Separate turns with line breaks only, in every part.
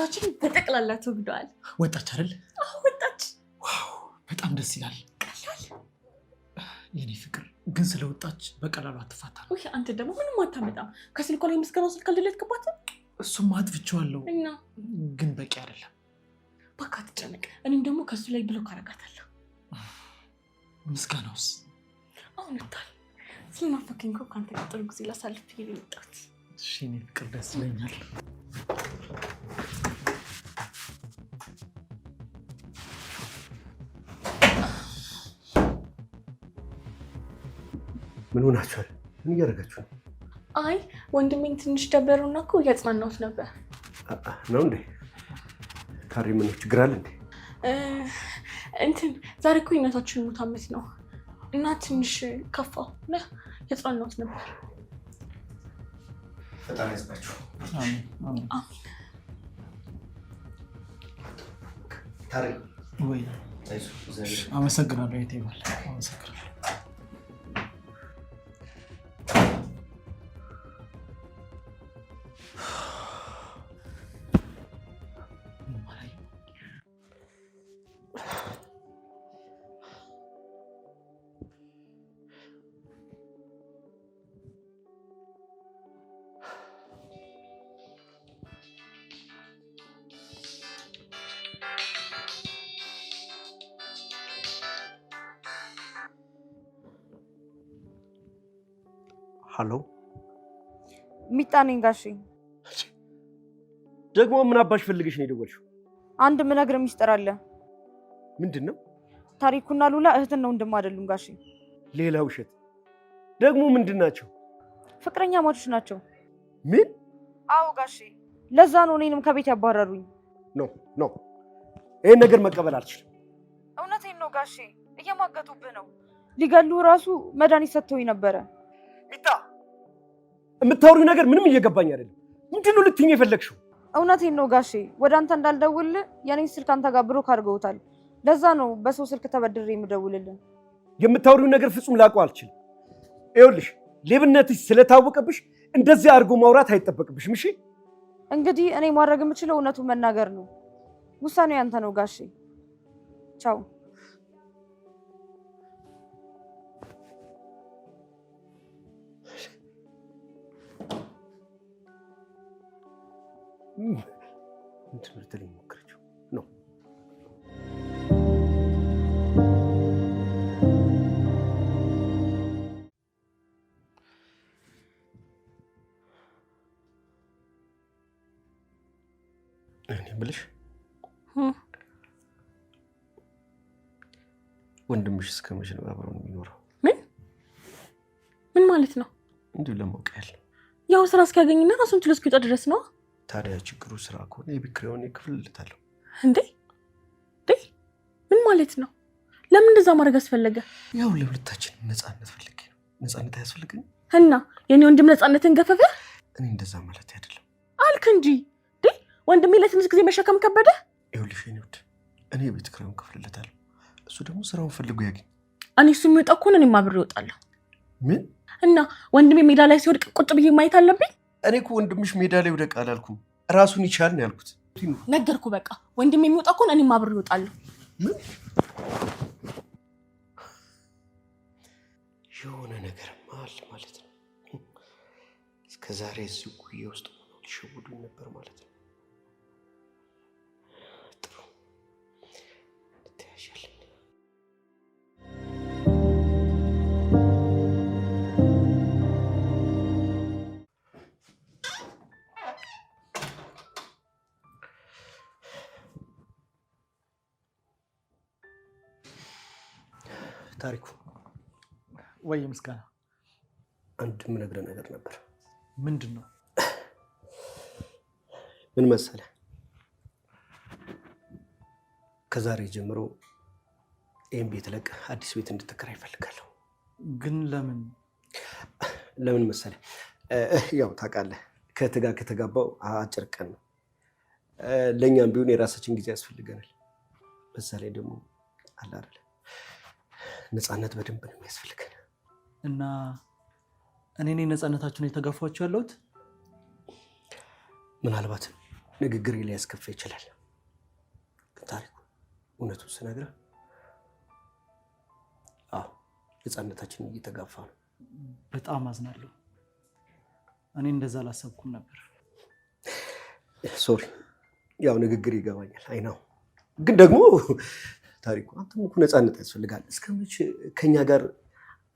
ህይወታችን በጠቅላላ ተወግዷል።
ወጣች አይደል?
አዎ ወጣች።
ዋው በጣም ደስ ይላል።
ቀላል
የኔ ፍቅር ግን ስለወጣች በቀላሉ አትፋታ።
ወይ አንተ ደግሞ ምንም አታመጣም። ከስልኳ ላይ ምስጋናው ስልክ አልደለትክባት?
እሱም አጥፍቼዋለሁ
እና
ግን በቂ አይደለም።
በቃ አትጨነቅ። እኔም ደግሞ ከሱ ላይ ብሎክ አደርጋታለሁ።
ምስጋናውስ?
አሁን እታል ስለናፈቀኝ እኮ ከአንተ ጋር ጥሩ ጊዜ ላሳልፍ ብዬ ነው የመጣሁት።
እሺ የኔ ፍቅር ደስ ይለኛል።
ምን ሆናችኋል? ምን እያደረጋችሁ ነው?
አይ ወንድሜን ትንሽ ደበረውና እኮ እያጽናናሁት ነበር።
ነው እንዴ? ታዲያ ምን ችግር አለ እንዴ?
እንትን ዛሬ እኮ የእናታችን ሙት ዓመት ነው እና ትንሽ ከፋው እና እያጽናናሁት ነበር።
ፈጣሪ ያጽናችሁ።
አሜን።
ታዲያ
ወይ አመሰግናለሁ። የቴባል አመሰግናለሁ።
ሀሎ
ሚጣ ነኝ ጋሼ።
ደግሞ ምን አባሽ ፈልገሽ ነው የደወልሽው?
አንድ ምነግር ሚስጥር አለ።
ምንድን ነው?
ታሪኩና ሉላ እህትና ወንድም አይደሉም ጋሼ።
ሌላ ውሸት ደግሞ ምንድን ናቸው?
ፍቅረኛ ማቾች ናቸው።
ምን?
አዎ ጋሼ፣ ለዛ ነው እኔንም ከቤት ያባረሩኝ።
ኖ ይሄን ነገር መቀበል አልችልም።
እውነቴን ነው ጋሼ፣ እየማገጡብህ ነው። ሊገሉ ራሱ መድኃኒት ሰጥተውኝ ነበረ።
ሚጣ የምታወሪው ነገር ምንም እየገባኝ አይደለም። ምንድን ነው ልትይኝ የፈለግሽው?
እውነቴን ነው ጋሼ፣ ወደ አንተ እንዳልደውልልህ የኔን ስልክ አንተ ጋር ብሎክ አድርገውታል። ለዛ ነው በሰው ስልክ ተበድሬ የምደውልልህ።
የምታወሪው ነገር ፍጹም ላውቀው አልችልም። ይኸውልሽ ሌብነትሽ ስለታወቀብሽ እንደዚህ አድርጎ ማውራት አይጠበቅብሽም። እሺ
እንግዲህ እኔ ማድረግ የምችለው እውነቱን መናገር ነው። ውሳኔው ያንተ ነው ጋሼ። ቻው። ትምህርት ላይ ሞክረችው ነው። እኔ ብልሽ ወንድምሽ እስከ መቼ ነው አብረን የሚኖረው?
ምን ማለት ነው?
እንዲሁ ለማወቅ ያለ
ያው ስራ እስኪያገኝና ራሱን ችሎ እስኪወጣ ድረስ ነው።
ታዲያ ችግሩ ስራ ከሆነ የቤት ኪራዩን እከፍልለታለሁ።
እንዴ ምን ማለት ነው? ለምን እንደዛ ማድረግ አስፈለገ?
ያው ለሁለታችን ነፃነት ፈልጌ ነው። ነፃነት አያስፈልግም
እና የኔ ወንድም ነፃነትን ገፈፈ?
እኔ እንደዛ ማለት አይደለም
አልክ እንጂ ወንድሜ ለትንሽ ጊዜ መሸከም ከበደ።
ይኸውልሽ የኔ ውድ እኔ የቤት ኪራዩን እከፍልለታለሁ። እሱ ደግሞ ስራውን ፈልጎ ያገኝ።
እኔ እሱ የሚወጣ ከሆነ እኔም አብሬ እወጣለሁ።
ምን?
እና ወንድሜ ሜዳ ላይ ሲወድቅ ቁጭ ብዬ ማየት አለብኝ?
እኔ እኮ ወንድምሽ ሜዳ ላይ ወደቅ አላልኩም። ራሱን ይቻል ነው ያልኩት።
ነገርኩ በቃ ወንድሜ የሚወጣ ከሆነ እኔም አብሬ እወጣለሁ።
ምን? የሆነ ነገርማ አለ ማለት ነው። እስከዛሬ እዚህ ጉዬ ውስጥ ሆኖ ሊሸውዱኝ ነበር ማለት ነው። ጥሩ እንተያያለን። ታሪኩ
ወይ ምስጋና፣
አንድ የምነግርህ ነገር ነበር።
ምንድን ነው?
ምን መሰለህ፣ ከዛሬ ጀምሮ ይህን ቤት ለቅ አዲስ ቤት እንድትከራይ እፈልጋለሁ።
ግን ለምን?
ለምን መሰለህ፣ ያው ታውቃለህ ከትጋ ከተጋባው አጭር ቀን ነው። ለእኛም ቢሆን የራሳችን ጊዜ ያስፈልገናል። በዛ ላይ ደግሞ አለ አይደል ነፃነት በደንብ ነው የሚያስፈልገን።
እና እኔ ነፃነታችሁን የተጋፋችሁ ያለሁት?
ምናልባት ንግግሬ ላይ ያስከፋ ይችላል። ግን ታሪኩ እውነቱን ስነግርህ ነፃነታችንን እየተጋፋ ነው።
በጣም አዝናለሁ። እኔ እንደዛ አላሰብኩም ነበር።
ሶሪ፣ ያው ንግግር ይገባኛል። አይናው ግን ደግሞ ታሪኩ አንተም እኮ ነፃነት ያስፈልጋል። እስከ መቼ ከኛ ጋር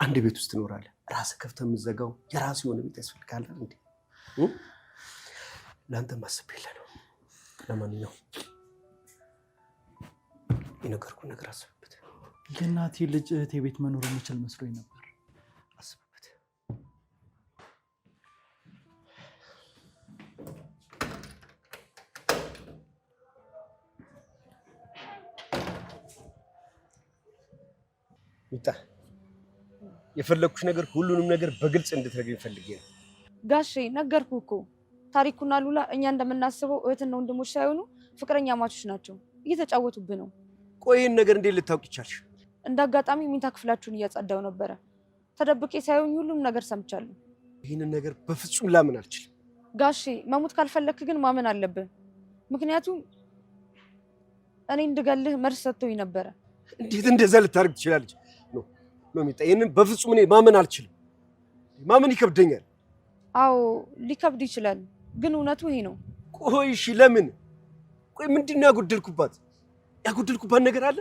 አንድ ቤት ውስጥ ትኖራለህ? ራስህ ከፍተህ የምትዘጋው የራስህ የሆነ ቤት ያስፈልጋል እንዴ? ለአንተም አስቤልህ ነው። ለማንኛውም የነገርኩህን ነገር አስብበት።
የእናቴ ልጅ እህቴ ቤት መኖር የሚችል መስሎኝ ነበር።
አስብበት። ሚጣ የፈለኩሽ ነገር ሁሉንም ነገር በግልጽ እንድትነግሪኝ ፈልጌ ነው።
ጋሼ ነገርኩህ እኮ ታሪኩና ሉላ እኛ እንደምናስበው እህትና ወንድሞች ሳይሆኑ ፍቅረኛ ማቾች ናቸው። እየተጫወቱብህ ነው።
ቆይ ይህን ነገር እንዴት ልታውቂ ቻልሽ?
እንደ አጋጣሚ መኝታ ክፍላችሁን እያጸዳው ነበረ። ተደብቄ ሳይሆን ሁሉም ነገር ሰምቻለሁ።
ይህንን ነገር በፍጹም ላምን አልችልም።
ጋሼ መሞት ካልፈለክ ግን ማመን አለብህ። ምክንያቱም እኔ እንድገልህ መርስ ሰጥቶኝ ነበረ።
እንዴት እንደዛ ልታደርግ ትችላለች? ኖ ሚጣ፣ ይህንን በፍጹም እኔ ማመን አልችልም። ማመን ይከብደኛል።
አዎ ሊከብድ ይችላል፣ ግን እውነቱ ይሄ ነው።
ቆይ እሺ፣ ለምን? ቆይ ምንድን ነው ያጎደልኩባት? ያጎደልኩባት ነገር አለ?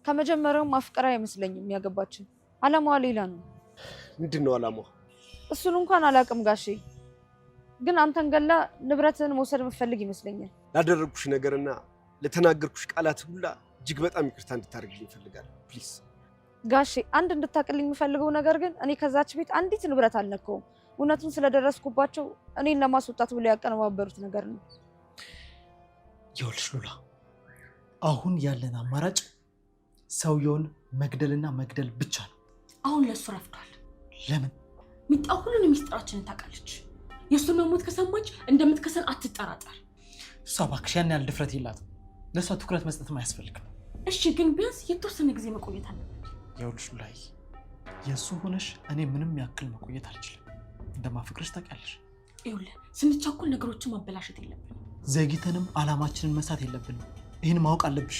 ከመጀመሪያውም አፍቅራ አይመስለኝም ያገባችን። አላማዋ ሌላ ነው።
ምንድን ነው አላማዋ?
እሱን እንኳን አላውቅም ጋሼ፣ ግን አንተን ገላ ንብረትህን መውሰድ የምትፈልግ ይመስለኛል።
ላደረግኩሽ ነገርና ለተናገርኩሽ ቃላት ሁላ እጅግ በጣም ይቅርታ እንድታደርግልኝ እፈልጋለሁ። ፕሊዝ
ጋሼ፣ አንድ እንድታቅልኝ የምፈልገው ነገር ግን እኔ ከዛች ቤት አንዲት ንብረት አልነካውም። እውነቱን ስለደረስኩባቸው እኔን ለማስወጣት ብለው ያቀነባበሩት ነገር ነው።
ይኸውልሽ ሉላ፣ አሁን ያለን አማራጭ ሰውየውን መግደልና መግደል ብቻ ነው።
አሁን ለእሱ ረፍዷል።
ለምን?
ሚጣ ሁሉንም ሚስጥራችንን ታውቃለች። የእሱን መሞት ከሰማች እንደምትከሰን አትጠራጠር።
እሷ እባክሽ ያን ያህል ድፍረት የላትም። ለእሷ ትኩረት መስጠትም አያስፈልግም።
እሺ፣ ግን ቢያንስ የተወሰነ ጊዜ መቆየት አለበት።
ይኸውልሽ ሉላዬ፣ የእሱ ሆነሽ እኔ ምንም ያክል መቆየት አልችልም። እንደማፈቅርሽ ታውቂያለሽ።
ይኸውልህ፣ ስንቻኮል ነገሮችን ማበላሸት የለብንም።
ዘግይተንም አላማችንን መሳት የለብንም። ይህን ማወቅ አለብሽ።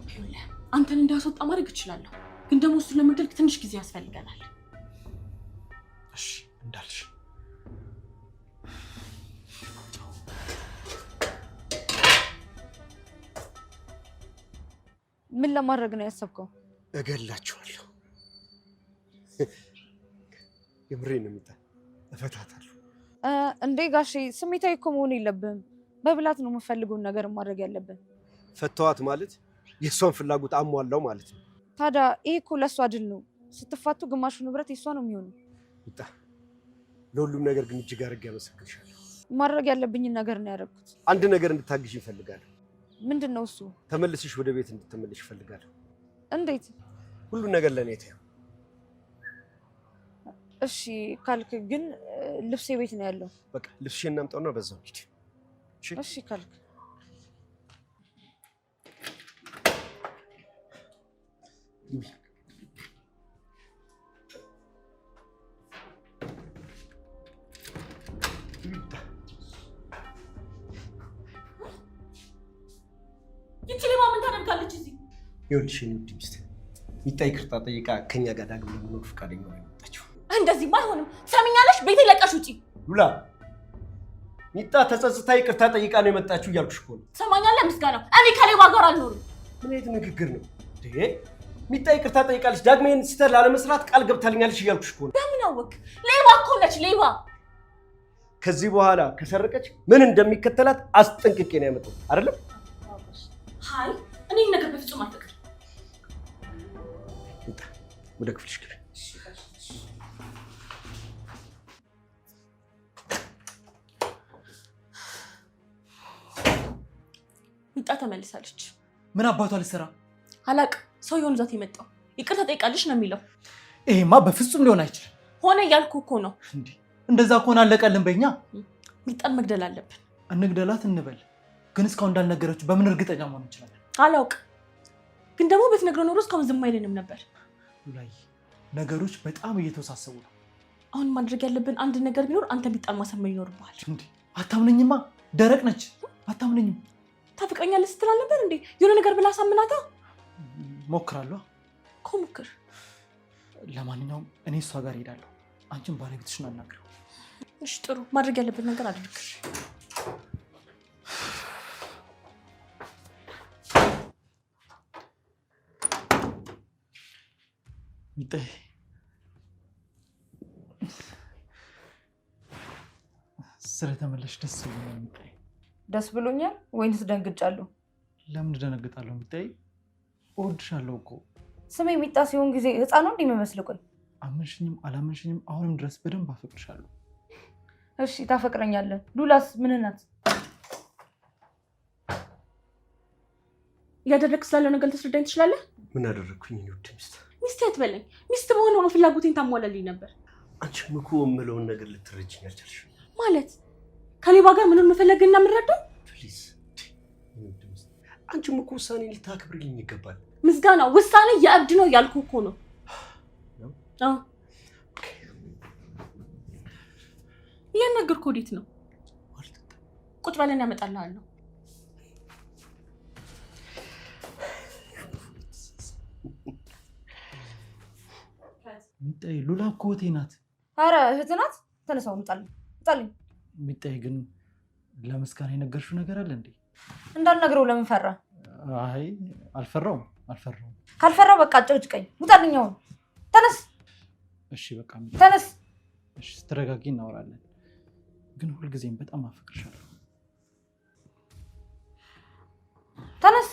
ይኸውልህ፣ አንተን እንዳያስወጣ ማድረግ እችላለሁ፣ ግን ደግሞ እሱን ለመግደል ትንሽ ጊዜ ያስፈልገናል።
እሺ እንዳልሽ።
ምን ለማድረግ ነው ያሰብከው?
እገላችኋለሁ። የምሬን ነው የሚጣ እፈታታለሁ።
እንዴ ጋሼ፣ ስሜታዊ እኮ መሆን የለብህም። በብላት ነው የምፈልገውን ነገር ማድረግ ያለብን።
ፈተዋት ማለት የእሷን ፍላጎት አሟላው ማለት ነው።
ታዲያ ይሄ እኮ ለእሷ ድል ነው። ስትፋቱ ግማሹ ንብረት የእሷ ነው የሚሆነው።
ሚጣ፣ ለሁሉም ነገር ግን እጅግ አድርጌ አመሰግንሻለሁ።
ማድረግ ያለብኝን ነገር ነው ያደረኩት።
አንድ ነገር እንድታግዥ ይፈልጋለሁ።
ምንድን ነው እሱ?
ተመልስሽ ወደ ቤት እንድትመለሽ ይፈልጋለሁ።
እንዴት?
ሁሉን ነገር ለእኔ ተይው።
እሺ ካልክ ግን ልብሴ ቤት ነው ያለው።
በቃ ልብስሽን እናምጣውና በዛው ሂድ።
እሺ ካልክ
ይቺ ሌባ ምን ታደርጋለች እዚህ?
ይኸውልሽ የእኔ ውድ ሚስት፣ ሚጣ ይቅርታ ጠይቃ ከኛ ጋር ዳግም ለመኖር ፈቃደኛ ነው የመጣችው።
እንደዚህማ አይሆንም። ሰሚኛለሽ? ቤቴ ለቀሽ ውጪ።
ሉላ፣ ሚጣ ተጸጽታ ይቅርታ ጠይቃ ነው የመጣችው እያልኩሽ እኮ ነው።
ሰማኛለህ? ምስጋና፣ እኔ ከሌባ ጋር አልኖርም።
ምን አይነት ንግግር ነው? ሚጣ ይቅርታ ጠይቃለች፣ ዳግም ይህን ስህተት ላለመስራት ቃል ገብታልኛለች እያልኩሽ እኮ ነው።
በምን አወቅ? ሌባ እኮ ነች፣ ሌባ።
ከዚህ በኋላ ከሰረቀች ምን እንደሚከተላት አስጠንቅቄ ነው ያመጣው አይደለም?
ሀይ፣ እኔ ነገር በፍጹም አልፈቅድም።
ሚጣ፣ ወደ ክፍልሽ ግቢ።
ሚጣ ተመልሳለች።
ምን አባቷ ልትሰራ?
አላቅም። ሰውየውን ይዟት የመጣው ይቅርታ ጠይቃለች ነው የሚለው።
ይሄማ በፍጹም ሊሆን አይችልም።
ሆነ እያልኩ እኮ ነው።
እንዴ እንደዛ ከሆነ አለቀልን። በእኛ
ሚጣን መግደል አለብን።
እንግደላት እንበል፣ ግን እስካሁን እንዳልነገረችው በምን እርግጠኛ መሆን እንችላለን?
አላውቅም፣ ግን ደግሞ ብትነግረው ኖሮ እስካሁን ዝም አይለንም ነበር።
ሉላዬ፣ ነገሮች በጣም እየተወሳሰቡ ነው።
አሁን ማድረግ ያለብን አንድ ነገር ቢኖር አንተ ሚጣን ማሰመን ይኖርብሃል።
እንዴ አታምነኝማ? ደረቅ ነች። አታምነኝም?
ታፈቅረኛለህ ስትል አልነበር እንዴ? የሆነ ነገር ብላ ሳምናታ።
ሞክራለሁ
እኮ ሞክር።
ለማንኛውም እኔ እሷ ጋር ሄዳለሁ። አንቺን ባለቤትሽን አናግሪው።
እሺ ጥሩ። ማድረግ ያለብን ነገር አድርግ።
ሚጣዬ ስለተመለሽ ደስ ብሎኛል ሚጣዬ።
ደስ ብሎኛል ወይንስ ደንግጫለሁ?
ለምን ደነግጣለሁ ሚጣዬ? እወድሻለሁ እኮ።
ስሜ ሚጣ ሲሆን ጊዜ ህፃን ነው እንደሚመስል። ቆይ
አመንሽኝም አላመንሽኝም አሁንም ድረስ በደንብ አፈቅርሻለሁ።
እሺ ታፈቅረኛለህ። ሉላስ ምን ናት?
እያደረግክ ስላለው ነገር ልትረዳኝ ትችላለህ?
ምን አደረግኩኝ? ውድ ሚስት
ሚስት አትበለኝ። ሚስት በሆነ ሆኖ ፍላጎቴን ታሟላልኝ ነበር።
አንቺም እኮ የምለውን ነገር ልትረጅኝ አልቻልሽም።
ማለት ከሌባ ጋር ምንም መፈለግና የምንረዳው?
ፕሊዝ አንቺም እኮ ውሳኔ ልታከብሪልኝ ይገባል።
ምስጋና ውሳኔ የእብድ ነው ያልኩ እኮ ነው። አዎ እያናገርኩህ ወዴት ነው? ቁጭ በለን ያመጣልሃለሁ።
ሚጣዬ ሉላ እኮ እህቴ ናት።
ኧረ እህት ናት። ተነሳው እንጣልኝ።
ሚጣዬ ግን ለምስጋና የነገርሽው ነገር አለ እንዴ?
እንዳልነግረው ለምን ፈራ?
አይ አልፈራውም።
ካልፈራው በቃ አጨቅጭቀኝ። ውጣልኝ አሁን። ተነስ።
እሺ በቃ
ተነስ።
እሺ ስትረጋጊ እናወራለን። ግን ሁልጊዜም በጣም አፈቅርሻለሁ።
ተነስ።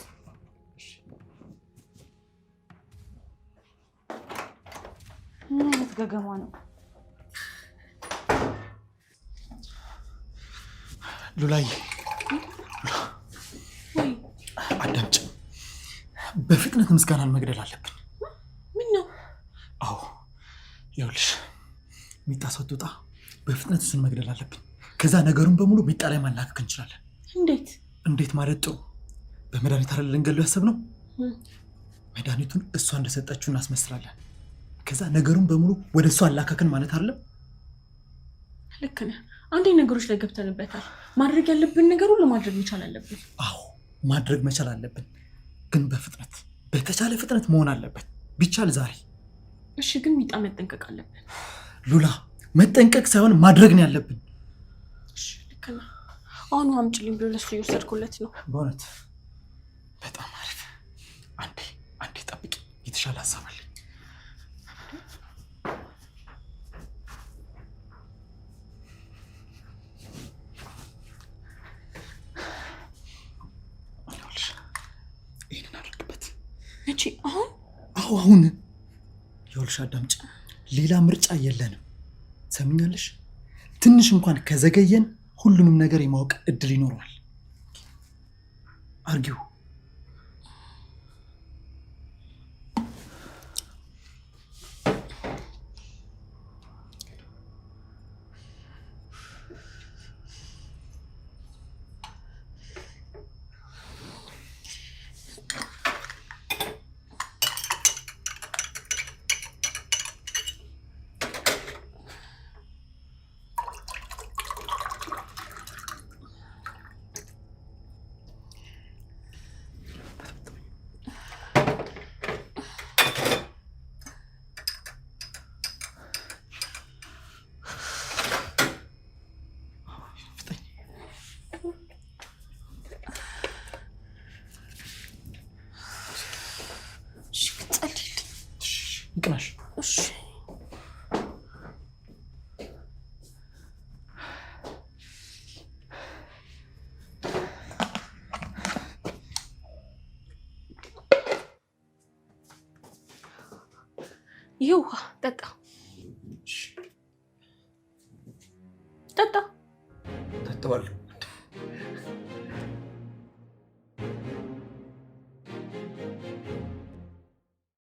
ምን አይነት ገገማ ነው?
ሉላዬ አዳምጪ። በፍጥነት ምስጋናን መግደል አለብን።
ምን ነው?
አዎ ይኸውልሽ ሚጣ ስትወጣ በፍጥነት እሱን መግደል አለብን። ከዛ ነገሩን በሙሉ ሚጣ ላይ ማላከክ እንችላለን። እንዴት ማለት? ጥሩ በመድኃኒት አይደል ልንገለው ያሰብነው? መድኃኒቱን እሷ እንደሰጠችው እናስመስላለን። ከዛ ነገሩን በሙሉ ወደ እሷ አላከክን ማለት አይደለም?
ልክ ነህ። አንዴ ነገሮች ላይ ገብተንበታል። ማድረግ ያለብን ነገር ሁሉ ማድረግ መቻል አለብን።
አዎ ማድረግ መቻል አለብን፣ ግን በፍጥነት በተቻለ ፍጥነት መሆን አለበት። ቢቻል ዛሬ።
እሺ ግን ሚጣ መጠንቀቅ አለብን።
ሉላ መጠንቀቅ ሳይሆን ማድረግ ነው ያለብን።
እሺ ልክ ነህ። አሁን አምጪልኝ ብሎ ለሱ እየወሰድኩለት ነው።
በእውነት በጣም አሪፍ። አንዴ ጠብቂ፣ የተሻለ ሀሳብ አለኝ። ይህንን አድርግበት።
መቼ? አሁን?
አሁን ይኸውልሽ አዳምጪ፣ ሌላ ምርጫ የለንም። ሰምኛለሽ? ትንሽ እንኳን ከዘገየን ሁሉንም ነገር የማወቅ እድል ይኖረዋል። አርጊው። ይቅናሽ።
እሺ ይሄ ውሃ ጠጣ።
ጠጣዋለሁ።